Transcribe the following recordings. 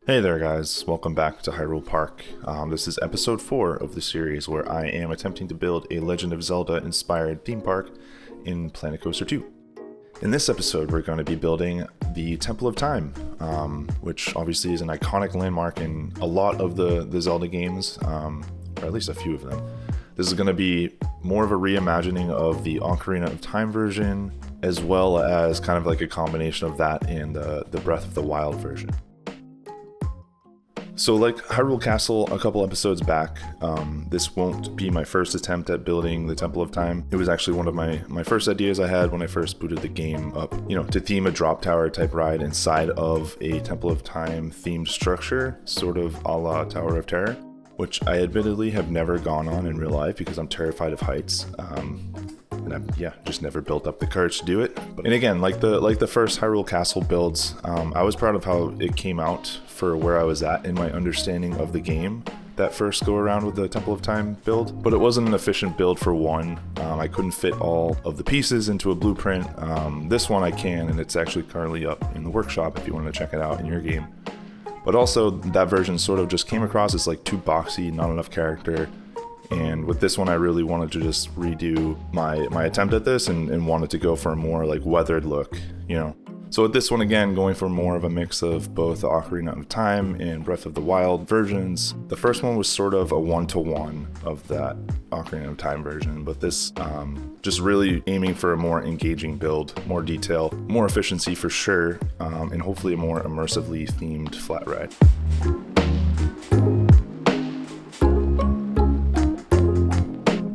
Hey there guys, welcome back to Hyrule Park. This is episode 4 of the series where I am attempting to build a Legend of Zelda inspired theme park in Planet Coaster 2. In this episode we're going to be building the Temple of Time, which obviously is an iconic landmark in a lot of the Zelda games, or at least a few of them. This is going to be more of a reimagining of the Ocarina of Time version, as well as kind of like a combination of that and the Breath of the Wild version. So like Hyrule Castle a couple episodes back, this won't be my first attempt at building the Temple of Time. It was actually one of my first ideas I had when I first booted the game up, to theme a drop tower type ride inside of a Temple of Time themed structure, sort of a la Tower of Terror, which I admittedly have never gone on in real life because I'm terrified of heights. And I've just never built up the courage to do it. And again, like the first Hyrule Castle builds, I was proud of how it came out for where I was at in my understanding of the game that first go around with the Temple of Time build, but it wasn't an efficient build for one. I couldn't fit all of the pieces into a blueprint. This one I can, and it's actually currently up in the workshop if you want to check it out in your game. But also that version sort of just came across as like too boxy, not enough character. And with this one, I really wanted to just redo my attempt at this and wanted to go for a more like weathered look, So with this one, again, going for more of a mix of both the Ocarina of Time and Breath of the Wild versions. The first one was sort of a one-to-one of that Ocarina of Time version, but this just really aiming for a more engaging build, more detail, more efficiency for sure, and hopefully a more immersively themed flat ride.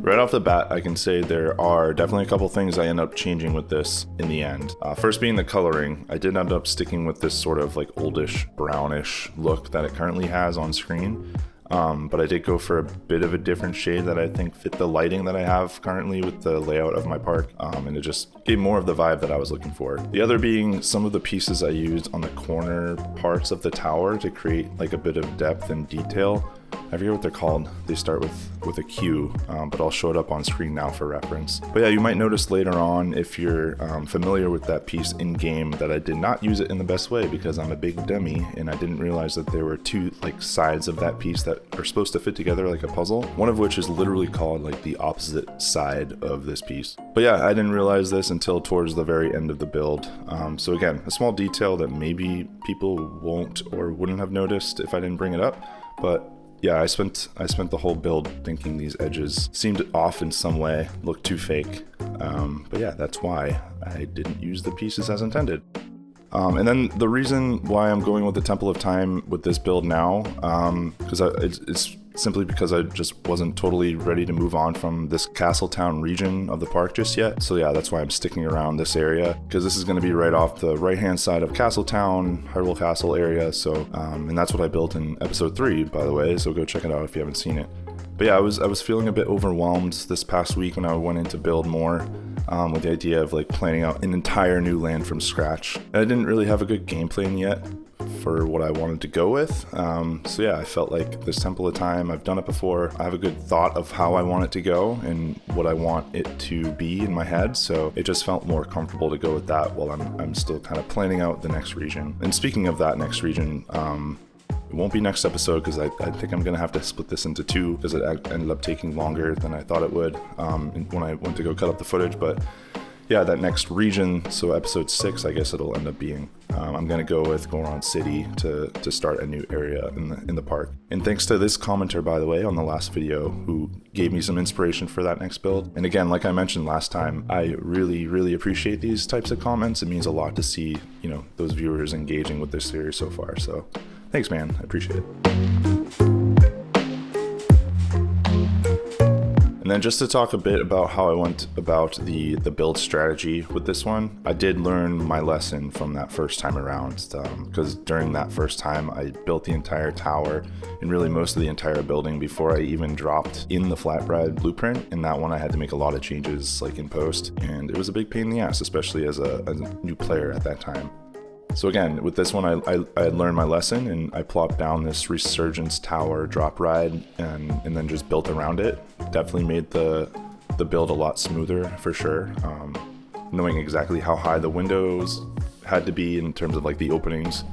Right off the bat, I can say there are definitely a couple things I end up changing with this in the end. First being the coloring. I did end up sticking with this sort of like oldish, brownish look that it currently has on screen. But I did go for a bit of a different shade that I think fit the lighting that I have currently with the layout of my park, and it just gave more of the vibe that I was looking for. The other being some of the pieces I used on the corner parts of the tower to create like a bit of depth and detail. I forget what they're called. They start with a Q, but I'll show it up on screen now for reference. But yeah, you might notice later on, if you're familiar with that piece in game, that I did not use it in the best way because I'm a big dummy and I didn't realize that there were two like sides of that piece that are supposed to fit together like a puzzle. One of which is literally called like the opposite side of this piece. But yeah, I didn't realize this until towards the very end of the build. So again, a small detail that maybe people won't or wouldn't have noticed if I didn't bring it up, but yeah, I spent the whole build thinking these edges seemed off in some way, looked too fake. But yeah, that's why I didn't use the pieces as intended. And then the reason why I'm going with the Temple of Time with this build now, because it's simply because I just wasn't totally ready to move on from this Castletown region of the park just yet. So yeah, that's why I'm sticking around this area, because this is going to be right off the right-hand side of Castletown, Hyrule Castle area. So, and that's what I built in episode 3, by the way. So go check it out if you haven't seen it. But yeah, I was feeling a bit overwhelmed this past week when I went in to build more, with the idea of like planning out an entire new land from scratch. And I didn't really have a good game plan yet for what I wanted to go with. So yeah, I felt like this Temple of Time, I've done it before. I have a good thought of how I want it to go and what I want it to be in my head. So it just felt more comfortable to go with that while I'm still kind of planning out the next region. And speaking of that next region, it won't be next episode because I think I'm going to have to split this into 2 because it ended up taking longer than I thought it would when I went to go cut up the footage. But yeah, that next region, so episode 6, I guess it'll end up being. I'm going to go with Goron City to start a new area in the park. And thanks to this commenter, by the way, on the last video, who gave me some inspiration for that next build. And again, like I mentioned last time, I really, really appreciate these types of comments. It means a lot to see, those viewers engaging with this series so far. So thanks, man. I appreciate it. And then just to talk a bit about how I went about the build strategy with this one, I did learn my lesson from that first time around, because during that first time I built the entire tower and really most of the entire building before I even dropped in the flat ride blueprint. And that one I had to make a lot of changes like in post, and it was a big pain in the ass, especially as a new player at that time. So again, with this one, I had learned my lesson and I plopped down this Resurgence Tower drop ride and then just built around it. Definitely made the build a lot smoother for sure. Knowing exactly how high the windows had to be in terms of like the openings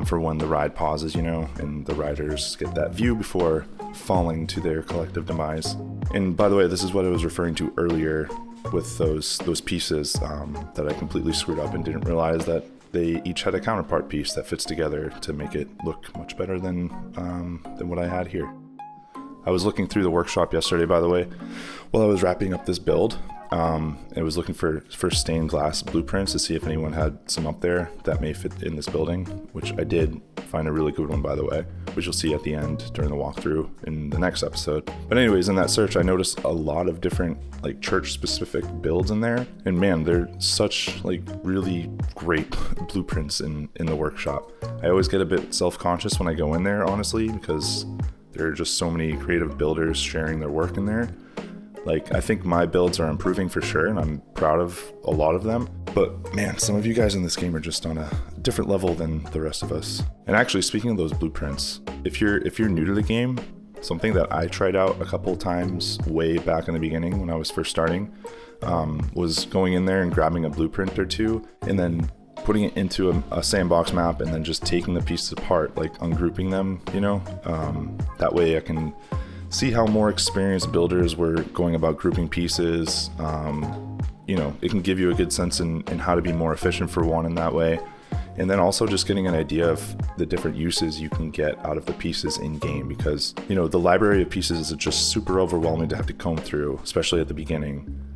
for when the ride pauses, and the riders get that view before falling to their collective demise. And by the way, this is what I was referring to earlier with those pieces that I completely screwed up and didn't realize that they each had a counterpart piece that fits together to make it look much better than what I had here. I was looking through the workshop yesterday, by the way, while I was wrapping up this build. I was looking for stained glass blueprints to see if anyone had some up there that may fit in this building, which I did find a really good one, by the way, which you'll see at the end during the walkthrough in the next episode. But anyways, in that search, I noticed a lot of different like church-specific builds in there, and man, they're such like really great blueprints in the workshop. I always get a bit self-conscious when I go in there, honestly, because there are just so many creative builders sharing their work in there. Like, I think my builds are improving for sure, and I'm proud of a lot of them. But man, some of you guys in this game are just on a different level than the rest of us. And actually, speaking of those blueprints, if you're new to the game, something that I tried out a couple times way back in the beginning when I was first starting was going in there and grabbing a blueprint or two, and then putting it into a sandbox map, and then just taking the pieces apart, like ungrouping them, that way I can see how more experienced builders were going about grouping pieces. It can give you a good sense in how to be more efficient for one in that way. And then also just getting an idea of the different uses you can get out of the pieces in game, because, the library of pieces is just super overwhelming to have to comb through, especially at the beginning.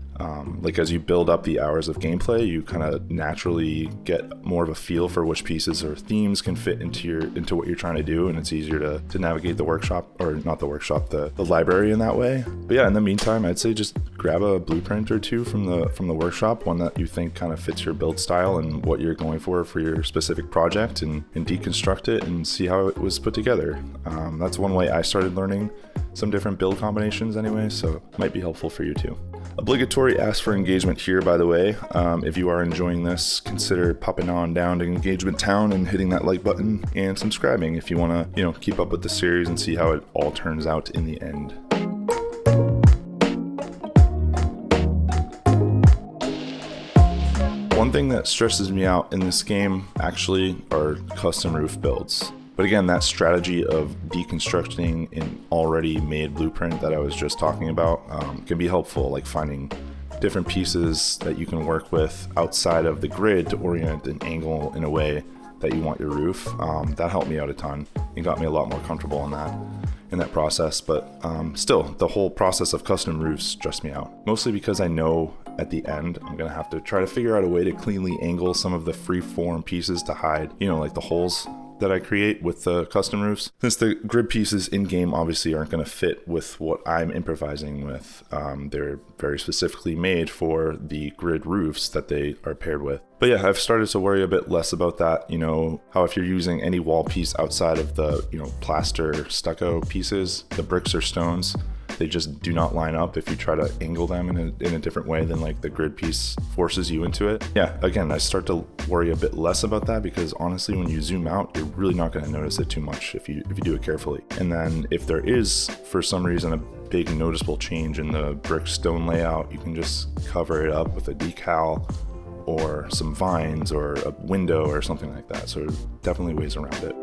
Like as you build up the hours of gameplay, you kind of naturally get more of a feel for which pieces or themes can fit into what you're trying to do, and it's easier to navigate the workshop, or not the workshop, the library in that way. But yeah, in the meantime, I'd say just grab a blueprint or two from the workshop, one that you think kind of fits your build style and what you're going for your specific project, and deconstruct it and see how it was put together. That's one way I started learning some different build combinations anyway, so it might be helpful for you too. Obligatory ask for engagement here, by the way. If you are enjoying this, consider popping on down to Engagement Town and hitting that like button, and subscribing if you want to, keep up with the series and see how it all turns out in the end. One thing that stresses me out in this game actually are custom roof builds. But again, that strategy of deconstructing an already made blueprint that I was just talking about can be helpful, like finding different pieces that you can work with outside of the grid to orient an angle in a way that you want your roof. That helped me out a ton and got me a lot more comfortable in that process. But still, the whole process of custom roofs stressed me out, mostly because I know at the end I'm gonna have to try to figure out a way to cleanly angle some of the free form pieces to hide, like the holes that I create with the custom roofs, since the grid pieces in game obviously aren't going to fit with what I'm improvising with. They're very specifically made for the grid roofs that they are paired with. But yeah, I've started to worry a bit less about that, how if you're using any wall piece outside of the, plaster stucco pieces, the bricks or stones, they just do not line up if you try to angle them in a different way than like the grid piece forces you into it. Yeah, again, I start to worry a bit less about that, because honestly, when you zoom out, you're really not going to notice it too much if you do it carefully. And then if there is, for some reason, a big noticeable change in the brick stone layout, you can just cover it up with a decal or some vines or a window or something like that. So definitely ways around it.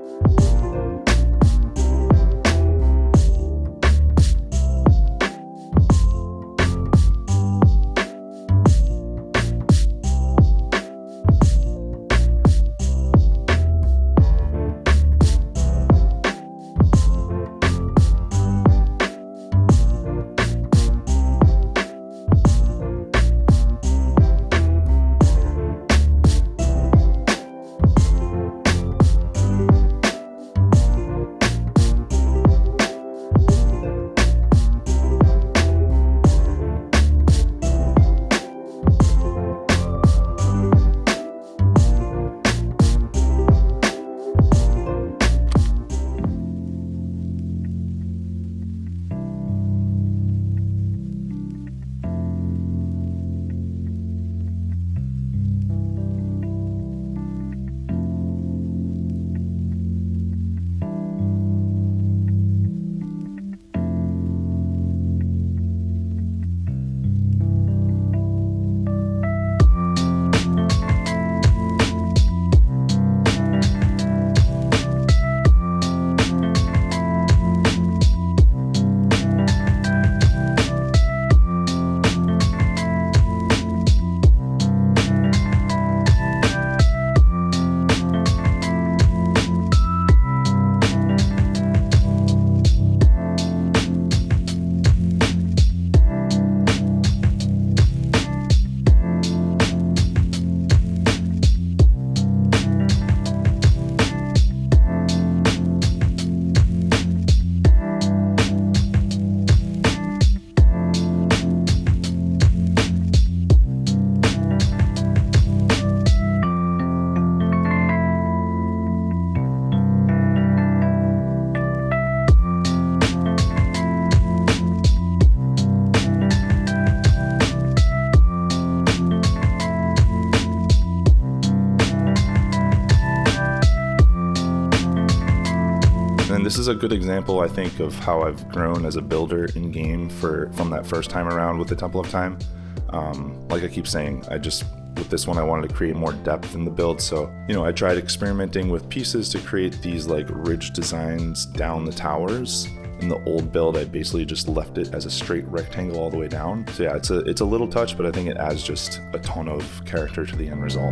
This is a good example, I think, of how I've grown as a builder in game from that first time around with the Temple of Time. Like I keep saying, with this one I wanted to create more depth in the build, so I tried experimenting with pieces to create these like ridge designs down the towers. In the old build, I basically just left it as a straight rectangle all the way down. So yeah, it's a little touch, but I think it adds just a ton of character to the end result.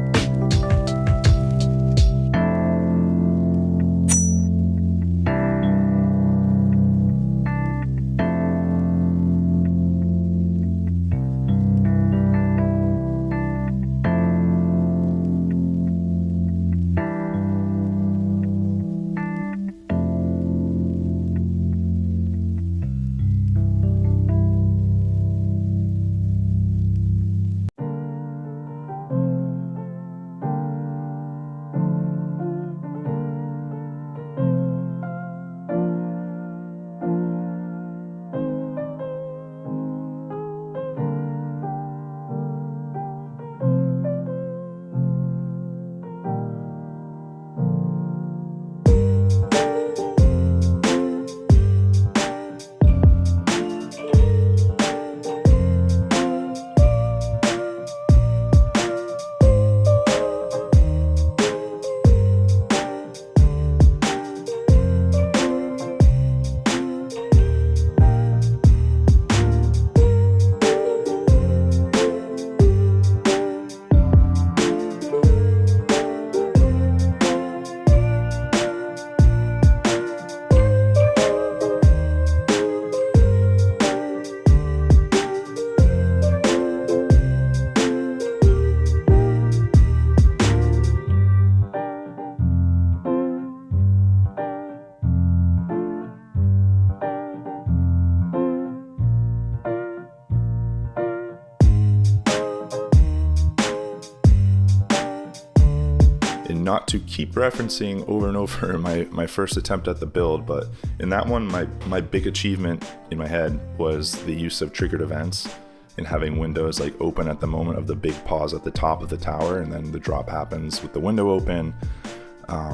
Not to keep referencing over and over my first attempt at the build, but in that one, my big achievement in my head was the use of triggered events and having windows like open at the moment of the big pause at the top of the tower, and then the drop happens with the window open.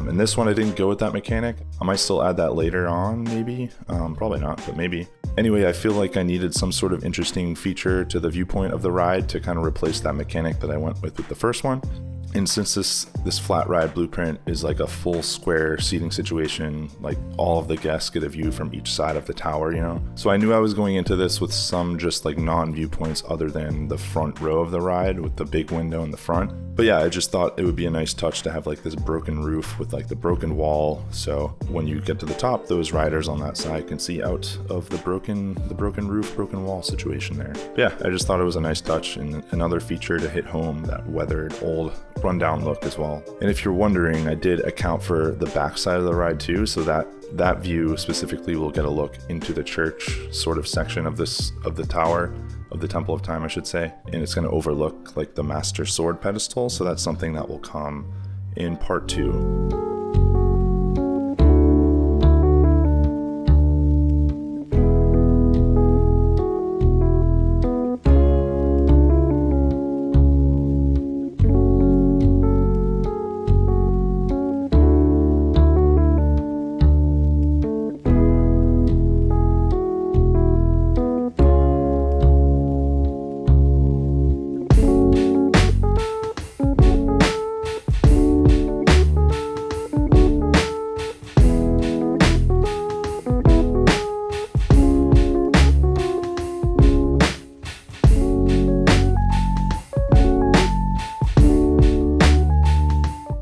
In this one, I didn't go with that mechanic. I might still add that later on, maybe. Probably not, but maybe. Anyway, I feel like I needed some sort of interesting feature to the viewpoint of the ride to kind of replace that mechanic that I went with the first one. And since this flat ride blueprint is like a full square seating situation, like all of the guests get a view from each side of the tower, So I knew I was going into this with some just like non-viewpoints other than the front row of the ride with the big window in the front. But yeah, I just thought it would be a nice touch to have like this broken roof with like the broken wall. So when you get to the top, those riders on that side can see out of the broken roof, broken wall situation there. But yeah, I just thought it was a nice touch and another feature to hit home that weathered old rundown look as well. And if you're wondering, I did account for the back side of the ride too, so that view specifically will get a look into the church sort of section of the tower of the Temple of Time, I should say, and it's going to overlook like the Master Sword pedestal, so that's something that will come in part 2.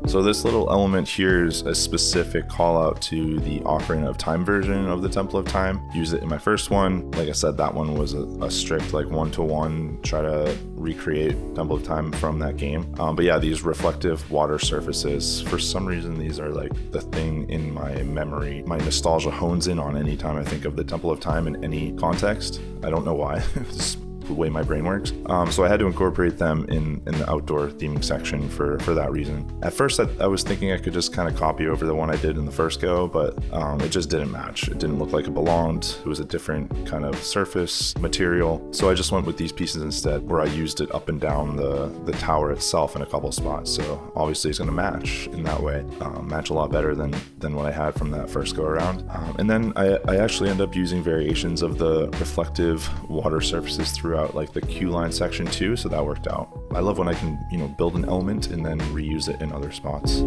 So this little element here is a specific call out to the Ocarina of Time version of the Temple of Time. Use it in my first one. Like I said, that one was a strict like 1-to-1 try to recreate Temple of Time from that game. But yeah, these reflective water surfaces, for some reason these are like the thing in my memory. My nostalgia hones in on any time I think of the Temple of Time in any context. I don't know why. the way my brain works. So I had to incorporate them in the outdoor theming section for that reason. At first, I was thinking I could just kind of copy over the one I did in the first go, but it just didn't match. It didn't look like it belonged. It was a different kind of surface material. So I just went with these pieces instead, where I used it up and down the tower itself in a couple spots. So obviously it's going to match in that way, match a lot better than what I had from that first go around. And then I actually end up using variations of the reflective water surfaces throughout like the queue line section too, so that worked out. I love when I can, build an element and then reuse it in other spots.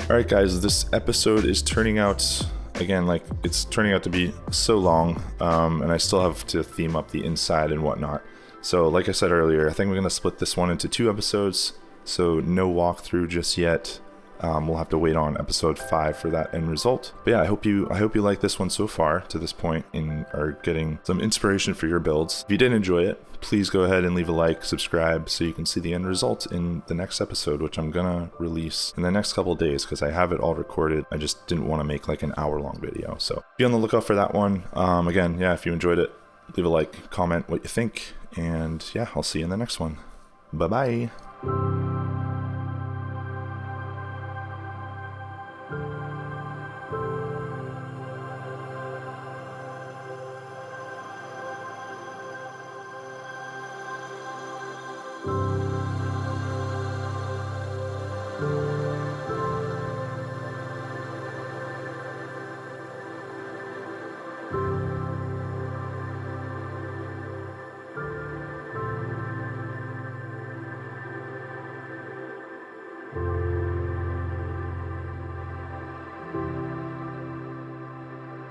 Alright guys, this episode is turning out, again, like it's turning out to be so long, and I still have to theme up the inside and whatnot. So like I said earlier, I think we're going to split this one into 2 episodes, so no walkthrough just yet. We'll have to wait on episode 5 for that end result. But yeah, I hope you like this one so far to this point and are getting some inspiration for your builds. If you did enjoy it, please go ahead and leave a like, subscribe, so you can see the end result in the next episode, which I'm gonna release in the next couple of days because I have it all recorded. I just didn't want to make like an hour-long video, so be on the lookout for that one. Again, yeah, if you enjoyed it, leave a like, comment what you think, and yeah, I'll see you in the next one. Bye-bye.